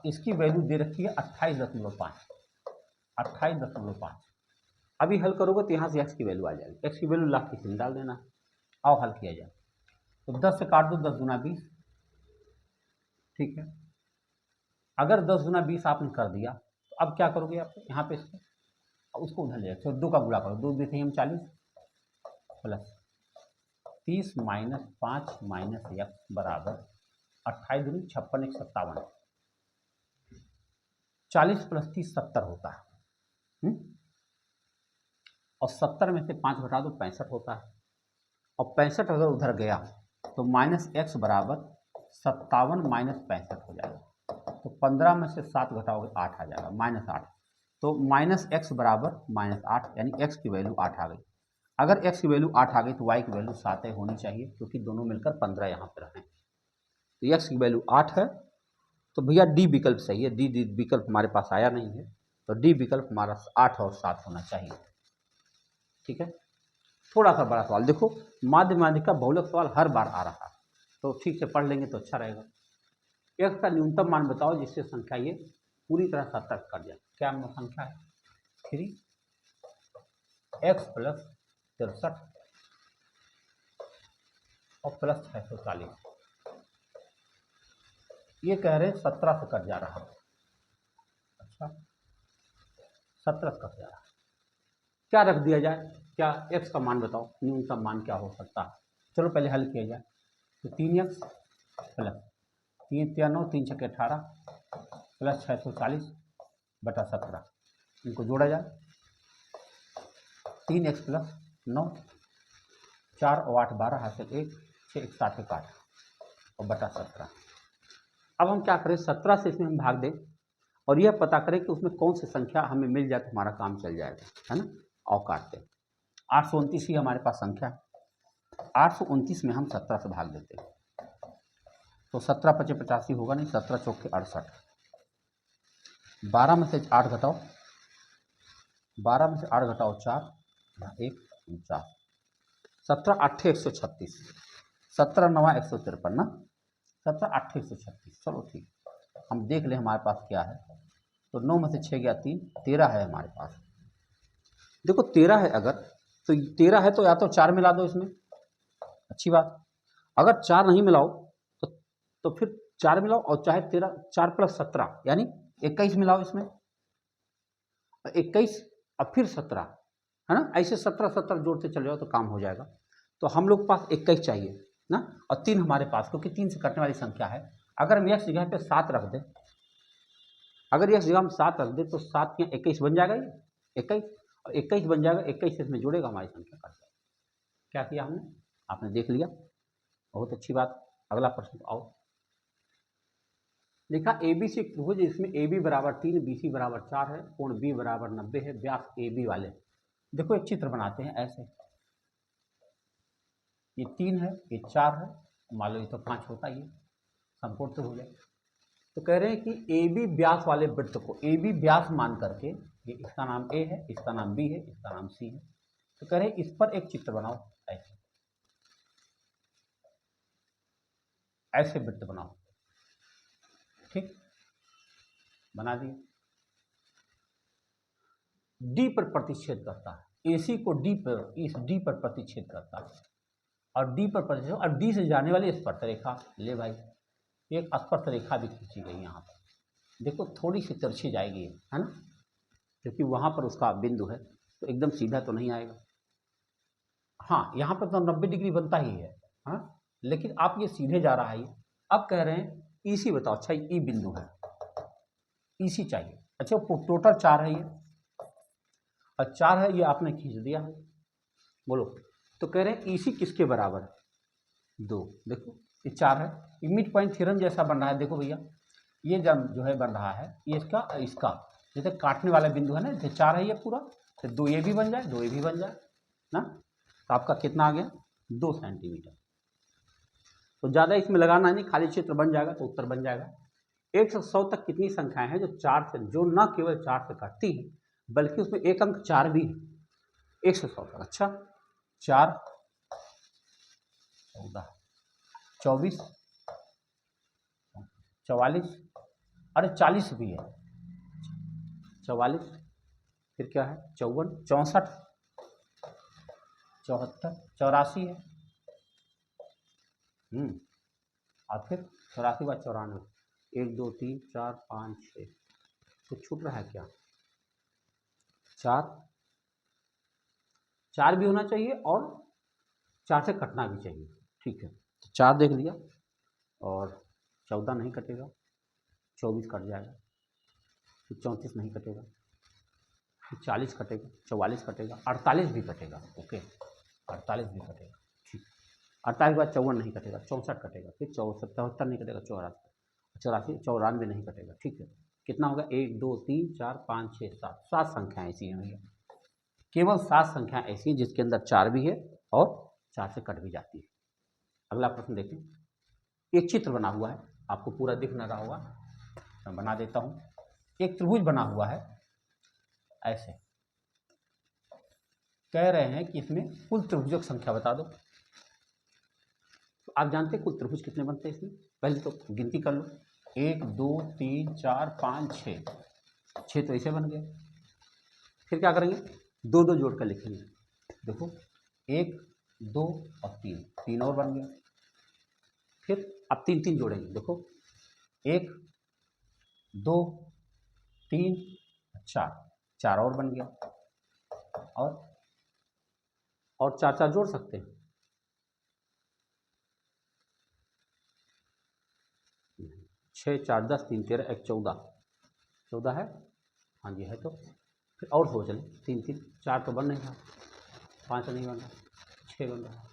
इसकी वैल्यू दे रखी है 28.5, 28.5। अभी हल करोगे तो यहाँ से एक्स की वैल्यू आ जाएगी। एक्स की वैल्यू लाख की सीन डाल देना। आओ हल किया जाए। तो 10 से काट दो, 10 गुना 20, ठीक है। अगर 10 गुना 20 आपने कर दिया तो अब क्या करोगे? आप यहाँ पे इसको उसको उधर ले जाए, तो 2 का गुणा करो, 2 देते हैं हम 40 प्लस 30 माइनस 5 माइनस एक्स बराबर 28 दूनी 56 1 57। 40 प्लस 30 70 होता है, और 70 में से 5 घटा दो 65 होता है। और 65 अगर उधर गया तो माइनस एक्स बराबर 57 माइनस 65 हो जाएगा। तो 15 में से 7 घटाओगे 8 आ जाएगा, -8। तो माइनस एक्स बराबर -8, यानी एक्स की वैल्यू 8 आ गई। अगर एक्स की वैल्यू 8 आ गई तो वाई की वैल्यू 7 होनी चाहिए, क्योंकि दोनों मिलकर 15 यहाँ पर रहें। तो x की वैल्यू 8 है, तो भैया डी विकल्प सही है। डी विकल्प हमारे पास आया नहीं है, तो डी विकल्प हमारा 8 और 7 होना चाहिए। ठीक है, थोड़ा सा बड़ा सवाल देखो, माध्यमिक का बहुलक सवाल हर बार आ रहा है, तो ठीक से पढ़ लेंगे तो अच्छा रहेगा। x का न्यूनतम मान बताओ जिससे संख्या ये पूरी तरह सतर्क कर जाए। क्या संख्या है? 3x प्लस 63 और प्लस 640। ये कह रहे हैं 17 से कट जा रहा है। अच्छा, 17 से कट जा रहा है, क्या रख दिया जाए? क्या x का मान बताओ, न्यूनतम मान क्या हो सकता है? चलो पहले हल किया जाए। तो 3x प्लस 3 3 9 3 6 18 प्लस 640 बटा 17, इनको जोड़ा जाए। 3x प्लस 9 4 और 8 12 हासिल 1 6 1 7 1 8 और बटा 17। अब हम क्या करें, 17 से इसमें हम भाग दें और यह पता करें कि उसमें कौन सी संख्या हमें मिल जाए तो हमारा काम चल जाएगा, है ना। और काटते हैं। 829 ही हमारे पास संख्या है, 829 में हम 17 से भाग देते हैं, तो 17 पचे 85 होगा नहीं, 17 चौके 68, 12 में से 8 घटाओ, 12 में से 8 घटाओ 4 1 49, 17 8 136, 17 9 153 ना, 17 8 136। चलो ठीक, हम देख लें हमारे पास क्या है। तो 9 में से 6 गया 3, 13 है हमारे पास। देखो 13 है, अगर तो 13 है तो या तो 4 मिला दो इसमें, अच्छी बात। अगर 4 नहीं मिलाओ तो फिर 4 मिलाओ और चाहे 13 4 प्लस 17 यानी 21 मिलाओ इसमें, 21 और फिर 17, है ना। ऐसे 17 17 जोड़ते चले जाओ तो काम हो जाएगा। तो हम लोग के पास 21 चाहिए ना, और 3 हमारे पास, क्योंकि 3 से कटने वाली संख्या है। अगर हम x जगह पे 7 रख दें, अगर x जगह हम 7 रख दें तो 7 या 21 बन जाएगा, ये 21 और 21 बन जाएगा, 21 इसमें जुड़ेगा, हमारी संख्या कट जाएगी। क्या किया हमने, आपने देख लिया, बहुत अच्छी बात। अगला प्रश्न आओ। लिखा ABC एक त्रिभुज इसमें AB बराबर 3 BC बराबर 4 है, कोण B बराबर 90 है, व्यास AB वाले। देखो एक चित्र बनाते हैं ऐसे, ये 3 है, ये 4 है, मान लो ये तो 5 होता ही है, समकोण तो हो जाए। तो कह रहे हैं कि AB व्यास वाले वृत्त को AB व्यास मान करके, ये इसका नाम A है, इसका नाम B है, इसका नाम C है। तो कह रहे हैं इस पर एक चित्र बनाओ, ऐसे ऐसे वृत्त बनाओ। ठीक, बना दिए। डी पर प्रतिच्छेद करता है, AC को डी पर, इस डी पर प्रतिच्छेद करता है, और डी पर प्रतिच्छेद, और डी से जाने वाली स्पर्शरेखा। ले भाई, एक स्पर्शरेखा भी खींची गई यहाँ पर, देखो थोड़ी सी तिरछी जाएगी, है ना, क्योंकि वहाँ पर उसका बिंदु है, तो एकदम सीधा तो नहीं आएगा। हाँ, यहाँ पर तो 90 डिग्री बनता ही है, हाँ, लेकिन आप ये सीधे जा रहा है। अब कह रहे हैं EC बताओ। अच्छा, ई बिंदु है, EC चाहिए। अच्छा, टोटल 4 है ये, और 4 है, ये आपने खींच दिया है, बोलो। तो कह रहे हैं EC किसके बराबर है, 2। देखो ये 4 है, ये मिड पॉइंट थ्योरम जैसा बन रहा है। देखो भैया, ये जब जो है बन रहा है, ये इसका जैसे काटने वाला बिंदु है ना, जैसे 4 है ये पूरा, तो 2 ये भी बन जाए, 2 ये भी बन जाए ना, तो आपका कितना आ गया, 2 सेंटीमीटर। तो ज़्यादा इसमें लगाना नहीं, खाली क्षेत्र बन जाएगा तो उत्तर बन जाएगा। 1 से 100 तक कितनी संख्याएं हैं जो 4 से, जो न केवल 4 से काटती है बल्कि उसमें एक अंक 4 भी है, 1 से 100 तक। अच्छा, 4 14 24 44, अरे 40 भी है, 44, फिर क्या है 54 64 74 84 है, और फिर 84 बाद 94, 1 2 3 4 5 6, कुछ छूट रहा है क्या, 4 भी होना चाहिए और 4 से कटना भी चाहिए। ठीक है, तो 4 देख लिया, और 14 नहीं कटेगा, 24 कट जाएगा, फिर 34 नहीं कटेगा, फिर 40 कटेगा, 44 कटेगा, 48 भी कटेगा। ओके, 48 भी कटेगा, ठीक। 48 के बाद 54 नहीं कटेगा, 64 कटेगा, फिर 74 नहीं कटेगा, 84 84 94 नहीं कटेगा। ठीक है, कितना होगा, 1 2 3 4 5 6 7, 7 संख्याएँ ऐसी हैं भैया, केवल 7 संख्याएँ ऐसी हैं जिसके अंदर 4 भी है और 4 से कट भी जाती है। अगला प्रश्न देखें। एक चित्र बना हुआ है, आपको पूरा दिख न रहा होगा, मैं बना देता हूँ। एक त्रिभुज बना हुआ है ऐसे, कह रहे हैं कि इसमें कुल त्रिभुजों की संख्या बता दो। तो आप जानते हैं कुल त्रिभुज कितने बनते हैं इसमें? पहले तो गिनती कर लो, 1 2 3 4 5 6, 6 तो ऐसे बन गए। फिर क्या करेंगे, 2 2 जोड़ कर लिखेंगे, देखो 1 2 और 3, 3 और बन गया। फिर अब 3 3 जोड़ेंगे, देखो 1 2 3 4, 4 और बन गया। और 4 4 जोड़ सकते हैं, 6 4 10 3 13 1 14, 14 है, हाँ जी है। तो फिर और सोच लें, 3 3 4 तो बन नहीं रहा, 5 नहीं बन रहा, 6 बन रहा,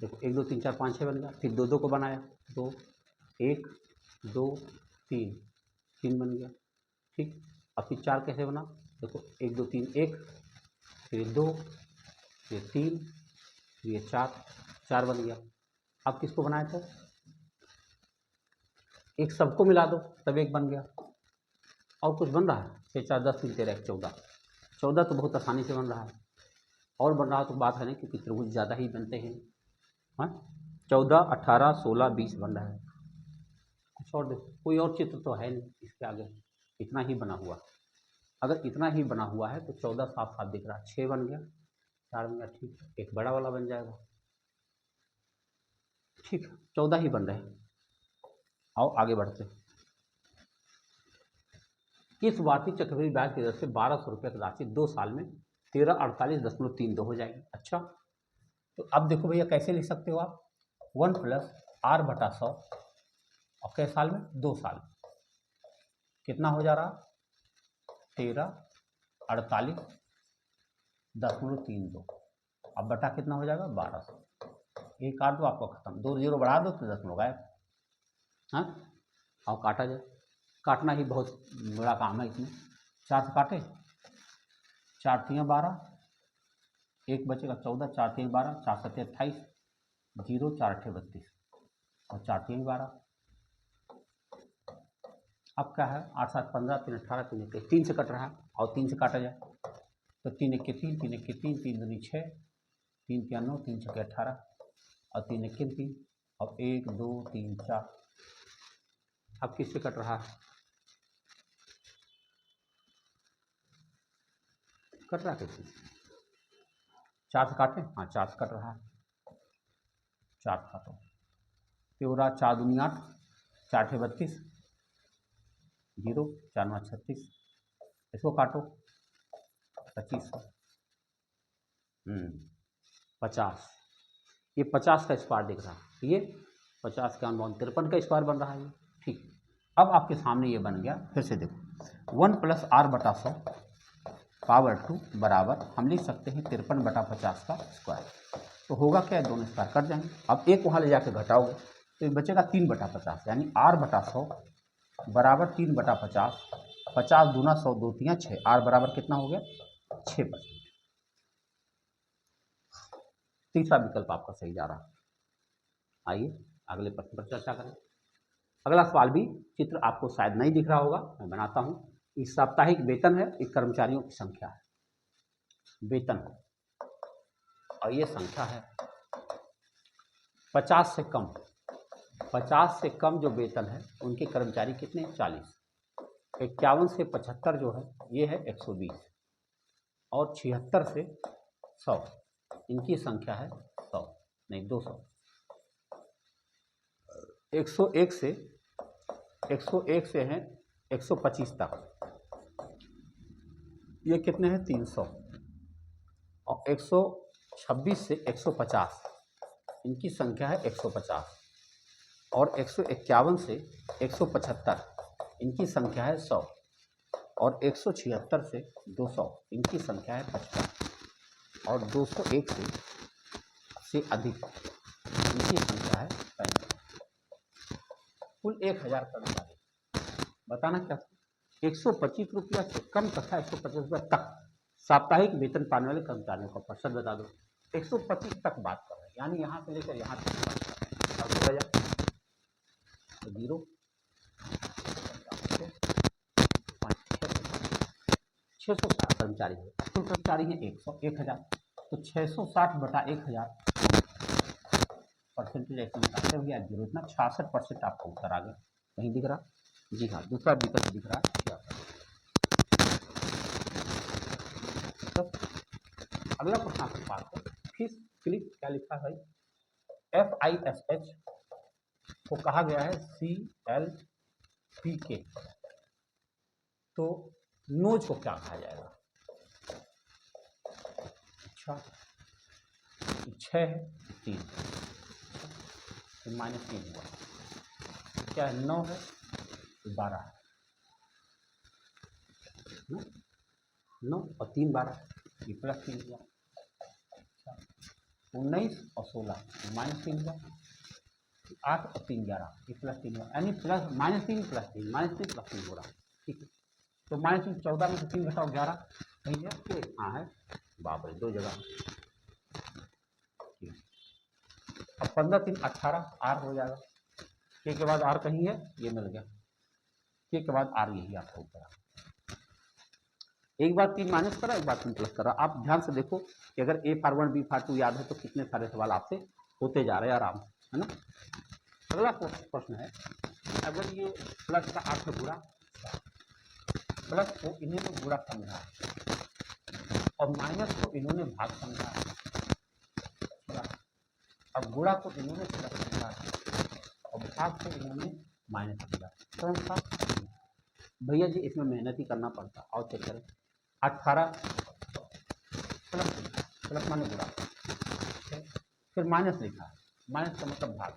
देखो 1 2 3 4 5 6 बन गया। फिर 2 2 को बनाया, 2 1 2 3, 3 बन गया, ठीक। अब फिर 4 कैसे बना, देखो 1 2 3 1, फिर 2, फिर 3, फिर ये 4, 4 बन गया। अब किसको बनाए थे, एक सबको मिला दो तब एक बन गया। और कुछ बन रहा है, 6 4 10 3 13 1 14, 14 तो बहुत आसानी से बन रहा है। और बन रहा तो बात है नहीं, क्योंकि त्रिभुज ज़्यादा ही बनते हैं। हाँ 14 18 16 20 बन रहा है। कुछ और देखो, कोई और चित्र तो है नहीं इसके आगे, इतना ही बना हुआ। अगर इतना ही बना हुआ है तो 14 साफ साफ दिख रहा है, 6 बन गया, 4 बन गया, ठीक है। एक बड़ा वाला बन जाएगा, ठीक है। 14 ही बन रहे हैं। आओ आगे बढ़ते हैं। इस वार्षिक चक्रवृद्धि ब्याज की दर से 1200 रुपये की राशि 2 साल में 1348.32 हो जाएगी। अच्छा, तो अब देखो भैया कैसे लिख सकते हो आप, 1 + r/100 और कै साल में, 2 साल में, कितना हो जा रहा, 1348.32। अब बटा कितना हो जाएगा, 1200। एक काट दो, आपको खत्म, 2 0 बढ़ा दो तो 10 गायब। हाँ और काटा जाए, काटना ही बहुत बड़ा काम है इसमें। 4 से काटे, 4 3 12, एक बचेगा 14, 4 3 12, 4 7 28, 0 4 8 32 और 4 3 12। अब क्या है, 8 7 15, 3 18, 3 21, 3 से कट रहा है और 3 से काटा जाए तो 3 1 3, 3 1 3, 3 2 6, 3 3 9, 3 6 18 और 3 1 3 और 1 2 3 4। अब किससे कट रहा है, कट रहा किससे, 4 से काटें, हाँ 4 से कट रहा है, 4 काटो, 13 4 दूनी 8, 4 8 32, 0 4 9 36, इसको काटो 2500, 50, ये 50 का स्क्वायर दिख रहा है, ये 50 का 53 का स्क्वायर बन रहा है ये, ठीक। अब आपके सामने ये बन गया, फिर से देखो 1 + r/100 पावर 2 बराबर हम लिख सकते हैं 53/50 का स्क्वायर। तो होगा क्या, दोनों स्क्वायर कट जाएंगे। अब एक वहाँ ले जाकर घटाओगे तो ये बचेगा 3/50, यानी r/100 बराबर 3/50, 50 दूना 100, 2 3 6, r बराबर कितना हो गया, 6%। तीसरा विकल्प आपका सही जा रहा है। आइए अगले प्रश्न पर चर्चा करें। अगला सवाल भी चित्र आपको शायद नहीं दिख रहा होगा, मैं बनाता हूं। इस साप्ताहिक वेतन है, इस कर्मचारियों की संख्या है, वेतन और ये संख्या है 50 से कम, 50 से कम जो वेतन है उनके कर्मचारी कितने, 40। 51 से 75 जो है ये है 120 और 76 से 100 इनकी संख्या है 100 नहीं 200। 101 से हैं 125 तक, ये कितने हैं 300 और 126 से 150 इनकी संख्या है 150 और 151 से 175 इनकी संख्या है 100 और 176 से 200 इनकी संख्या है 55 और 201 से अधिक इनकी संख्या है 35। कुल 1000 कर्मचारी। बताना क्या, 125 रुपया से कम तथा 150 रुपया तक साप्ताहिक वेतन पाने वाले कर्मचारियों का प्रतिशत बता दो। 125 तक बात कर रहे हैं, यानी यहाँ से लेकर यहाँ तक अब हो जाए तो 0 660 कर्मचारी है, कुल कर्मचारी है 1000, तो 660 बटा 1000 परसेंटेज ऐसे निकालते हो गया 0, इतना 66% आपका उत्तर आ गया। कहीं दिख रहा? जी हाँ, दूसरा विकल्प दिख रहा है। तो अगला प्रश्न आपके पास है, फिश क्लिप क्या लिखा है? FISH को कहा गया है CLPK, तो नोज को क्या कहा जाएगा? अच्छा 6 है 3 तो -3 हुआ, क्या है 9 है 12 है, 9 और 3 12 ये +3 हुआ। 19 और 16 -3 हुआ, 8 और 3 11 ये +3 हुआ, यानी -3 +3 हो रहा है। ठीक है, तो -3 14 में से 3 घटाओ 11, कहीं है कि हाँ है, बाप रे 2 जगह। अब 15 3 18 R हो जाएगा, के बाद R कहीं है, ये मिल गया, के बाद R यही आपका उत्तर। एक बार 3 माइनस करा, एक बार 3 प्लस करा। आप ध्यान से देखो कि अगर A फार 1 B फार 2 याद है तो कितने सारे सवाल आपसे होते जा रहे हैं आराम, है ना। अगला प्रश्न है, अगर ये प्लस का अर्थ बुरा, प्लस को इन्होंने बुरा समझा और माइनस को इन्होंने भाग समझा, अब गुणा को इन्होंने प्लस समझा और भाग को इन्होंने माइनस समझा, कौन सा? भैया जी इसमें मेहनत ही करना पड़ता। और चेक करें, 18 प्लस माने गुणा, फिर माइनस लिखा है, माइनस का मतलब भाग,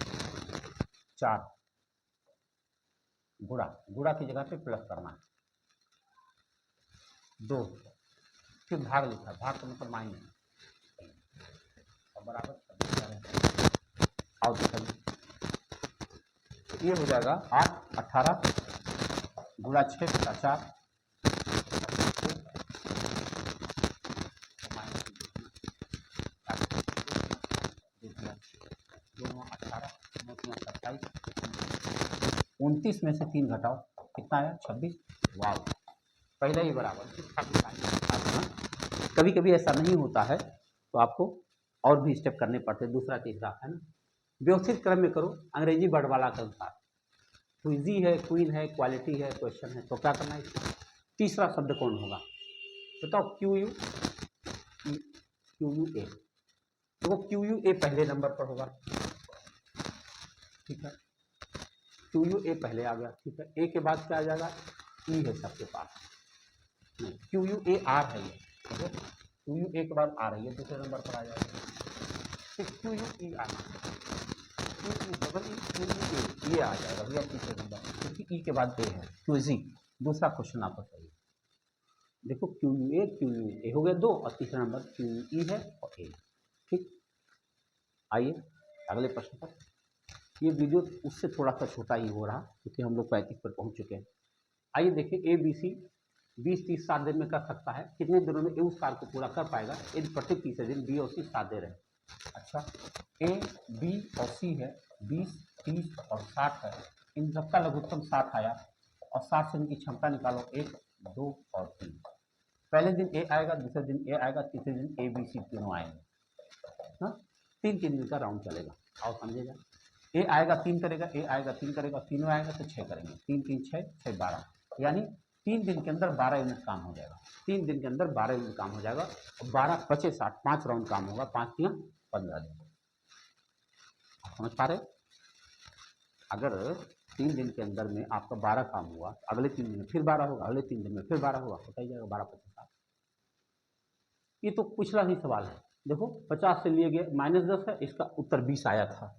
4 गुणा की जगह पे प्लस करना है, 2 फिर भाग लिखा, भाग का मतलब माइनस और बराबर। और ये हो जाएगा 8 18 गुणा 6 बटा 4 29 में से 3 घटाओ, कितना आया? 26। वाह, पहले ही बराबर। कभी कभी ऐसा नहीं होता है तो आपको और भी स्टेप करने पड़ते, दूसरा तीसरा, है ना। व्यवस्थित क्रम में करो, अंग्रेजी वर्ड वाला के अनुसार। क्विजी है, क्वीन है, क्वालिटी है, क्वेश्चन है, तो क्या करना है? तीसरा शब्द कौन होगा बताओ? QUA, तो वो QUA पहले नंबर पर होगा, ठीक है। QUA पहले आ गया, ठीक है। ए के बाद क्या आ जाएगा? ई है सबके पास, QUAR है ये, ठीक है। QUA के बाद आ रही है, दूसरे नंबर पर आ जाएगा। फिर QUER, ये आ जाएगा भैया तीसरे नंबर, क्योंकि ई के बाद ए है। क्विजी दूसरा क्वेश्चन आपको चाहिए, देखो QUA हो गया 2 और तीसरा नंबर QE है और ए, ठीक। आइए अगले प्रश्न पर। ये वीडियो उससे थोड़ा सा छोटा ही हो रहा क्योंकि हम लोग 35 पर पहुंच चुके हैं। आइए देखिए, ABC 20-30 7 दिन में कर सकता है, कितने दिनों में उस कार्य को पूरा कर पाएगा यदि प्रत्येक तीसरे दिन B और C साथ दे रहे हैं। अच्छा, A, B और C है, 20, 30 और 60 है, इन सबका लघुत्तम 60 आया और 60 से इनकी क्षमता निकालो, 1 2 और 3। पहले दिन A आएगा, दूसरे दिन A आएगा, तीसरे दिन A B C तीनों आएंगे, हाँ। 3 दिन का राउंड चलेगा, आओ समझेगा। A आएगा 3 करेगा, A आएगा 3 करेगा, तीनों आएगा तो 6 करेंगे, 3 3 6 6 12, यानी 3 दिन के अंदर 12 यूनिट काम हो जाएगा। 3 दिन के अंदर 12 यूनिट काम हो जाएगा और 12 25 60, 5 राउंड काम होगा, 5 3 15 दिन। समझ पा रहे? अगर 3 दिन के अंदर में आपका 12 काम हुआ, अगले 3 दिन में फिर 12 होगा, अगले 3 दिन में फिर 12 होगा, होता ही जाएगा 12 25 60। ये तो पिछला ही सवाल है, देखो 50 से लिए गए -10 है, इसका उत्तर 20 आया था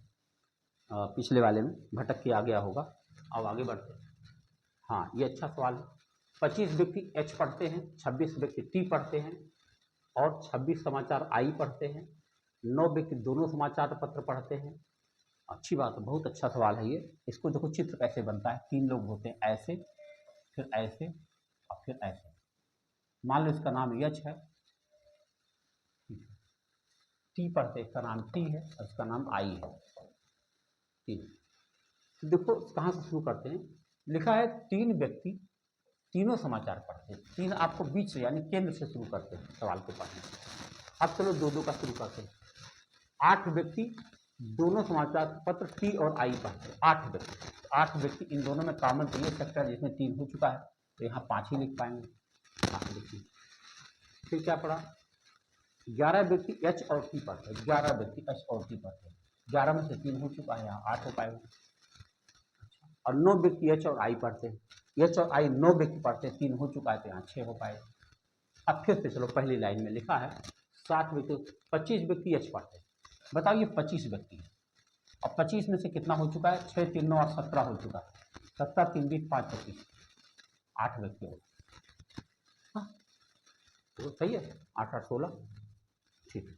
पिछले वाले में, भटक के आ गया होगा। अब आगे बढ़ते हैं। हाँ, ये अच्छा सवाल है। 25 व्यक्ति H पढ़ते हैं, 26 व्यक्ति T पढ़ते हैं और 26 समाचार I पढ़ते हैं, 9 व्यक्ति दोनों समाचार पत्र पढ़ते हैं। अच्छी बात है, बहुत अच्छा सवाल है ये। इसको देखो चित्र कैसे बनता है, 3 लोग होते हैं, ऐसे फिर ऐसे और फिर ऐसे। मान लो इसका नाम यच है, टी पढ़ते हैं, इसका नाम टी है और इसका नाम आई है। तीन, तो देखो कहाँ से शुरू करते हैं। लिखा है 3 व्यक्ति तीनों समाचार पढ़ते हैं। 3 आपको बीच से यानी केंद्र से शुरू करते हैं सवाल को पढ़ने। अब चलो 2-2 का शुरू करते हैं। 8 व्यक्ति दोनों समाचार पत्र टी और आई पढ़ते हैं। 8 व्यक्ति इन दोनों में कॉमन तो ये सकता है जिसमें 3 हो चुका है, तो यहाँ 5 ही लिख पाएंगे। 8 व्यक्ति। फिर क्या पढ़ा, 11 व्यक्ति एच और टी पढ़ते हैं। 11 व्यक्ति एच और टी पढ़ते हैं। 11 में से 3 हो चुका है, यहाँ 8 हो पाएगा। और 9 व्यक्ति एच और आई पढ़ते हैं। एच और आई 9 व्यक्ति पढ़ते हैं, 3 हो चुका है, तो यहाँ 6 हो पाएगा। अब फिर से चलो पहली लाइन में लिखा है 60 व्यक्ति 25 व्यक्ति एच पढ़ते हैं। बताओ ये 25 व्यक्ति है और 25 में से कितना हो चुका है, 6 3 9 और 17 हो चुका है। 17 3 20 5 25, 8 व्यक्ति हो। हाँ तो सही है, 8 8 16, ठीक।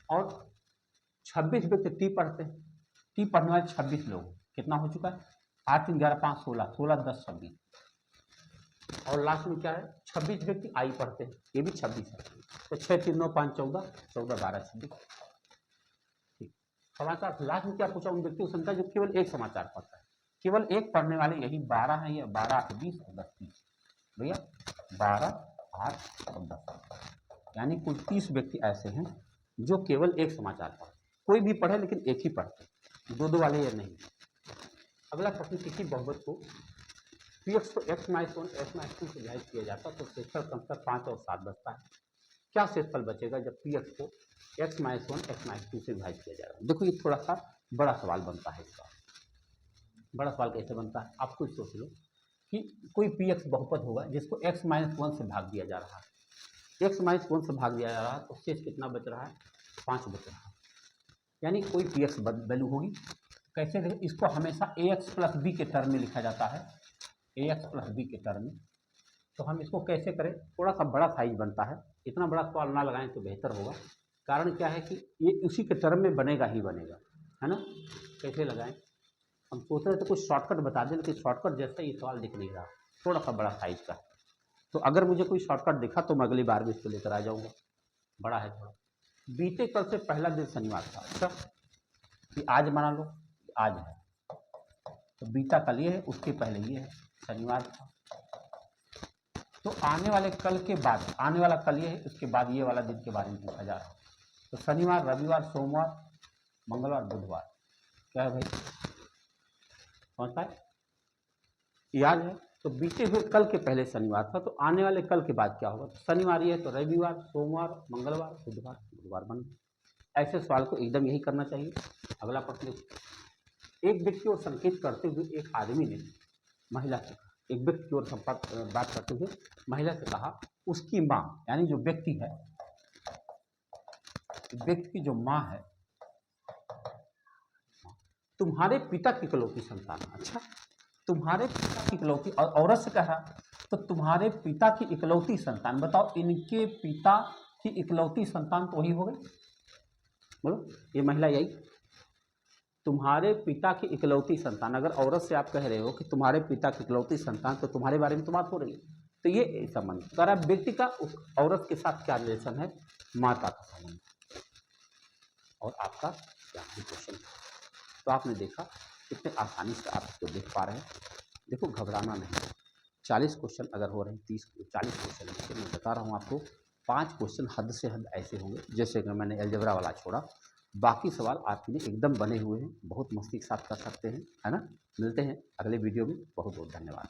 और 26 व्यक्ति टी पढ़ते हैं। टी पढ़ने वाले 26 लोग, कितना हो चुका है, 8 3 11 5 16, 16 10 26। और लास्ट में क्या है, 26 व्यक्ति आई पढ़ते हैं, ये भी 26 है, तो 6 3 9 5 14, 14 12 26। ठीक। समाचार लास्ट में क्या पूछा, उन व्यक्तियों की संख्या जो केवल एक समाचार पढ़ता है। केवल एक पढ़ने वाले यही 12 है, ये 12 8 20 और 10 30। भैया 12 8 और 10, यानी कुल 30 व्यक्ति ऐसे हैं जो केवल एक समाचार पढ़ते। कोई भी पढ़े लेकिन एक ही पढ़ते, 2-2 वाले ये नहीं। अगला प्रश्न, किसी बहुपद को Px को x - 1 x - 2 से विभाजित किया जाता है तो शेषफल क्रमशः 5 और 7 बचता है। क्या शेषफल बचेगा जब Px को x - 1 x - 2 से विभाजित किया जाएगा। देखो ये थोड़ा सा बड़ा सवाल बनता है। इसका बड़ा सवाल कैसे बनता है, आप कुछ सोच लो कि कोई Px बहुपद होगा जिसको x - 1 से भाग दिया जा रहा है। x - 1 से भाग दिया जा रहा है तो शेष कितना बच रहा है, 5 बच रहा है। यानी कोई Px वैल्यू होगी। कैसे देखें, इसको हमेशा ax + b के टर्म में लिखा जाता है, ax + b के टर्म में। तो हम इसको कैसे करें, थोड़ा सा बड़ा साइज बनता है, इतना बड़ा सवाल ना लगाएं तो बेहतर होगा। कारण क्या है कि ये उसी के टर्म में बनेगा ही बनेगा, है ना। कैसे लगाएं, हम सोच रहे थे कुछ शॉर्टकट बता दें, लेकिन शॉर्टकट जैसा ये सवाल दिख नहीं रहा, थोड़ा सा बड़ा साइज का। तो अगर मुझे कोई शॉर्टकट दिखा तो मैं अगली बार भी इसको लेकर आ जाऊँगा। बड़ा है थोड़ा। बीते कल से पहला दिन शनिवार था। अच्छा कि आज मान लो आज है, तो बीता कल ये है, उसके पहले ये है, शनिवार था। तो आने वाले कल के बाद, आने वाला कल ये है, उसके बाद ये वाला दिन के बारे में पूछा जा रहा है। तो शनिवार रविवार सोमवार मंगलवार बुधवार, क्या है भाई, समझ पाए, याद है। तो बीते हुए कल के पहले शनिवार था, तो आने वाले कल के बाद क्या होगा, तो शनिवार ये है तो रविवार सोमवार मंगलवार बुधवार, बुधवार बन। ऐसे सवाल को एकदम यही करना चाहिए। अगला प्रश्न देखो, एक व्यक्ति और संकेत करते हुए एक आदमी ने महिला से कहा, एक व्यक्ति की ओर बात करते हुए महिला से कहा, उसकी माँ यानी जो व्यक्ति है, व्यक्ति की जो माँ है, तुम्हारे पिता की इकलौती संतान। अच्छा, तुम्हारे पिता की इकलौती, और औरत से कहा तो तुम्हारे पिता की इकलौती संतान। बताओ इनके पिता की इकलौती संतान तो वही हो गई, बोलो ये महिला यही, तुम्हारे पिता की इकलौती संतान। अगर औरत से आप कह रहे हो कि तुम्हारे पिता की इकलौती संतान, तो तुम्हारे बारे में तो बात हो रही है, तो ये संबंध। तो अगर व्यक्ति का उस औरत के साथ क्या रिलेशन है, माता का संबंध। और आपका क्या क्वेश्चन, तो आपने देखा कितने आसानी से आप इसको देख पा रहे हैं। देखो घबराना नहीं, 40 क्वेश्चन अगर हो रहे हैं, 40 क्वेश्चन है, मैं बता रहा हूँ आपको 5 क्वेश्चन हद से हद ऐसे होंगे, जैसे कि मैंने अलजेब्रा वाला छोड़ा, बाकी सवाल आपके लिए एकदम बने हुए हैं, बहुत मस्ती के साथ कर सकते हैं, है ना। मिलते हैं अगले वीडियो में, बहुत बहुत धन्यवाद।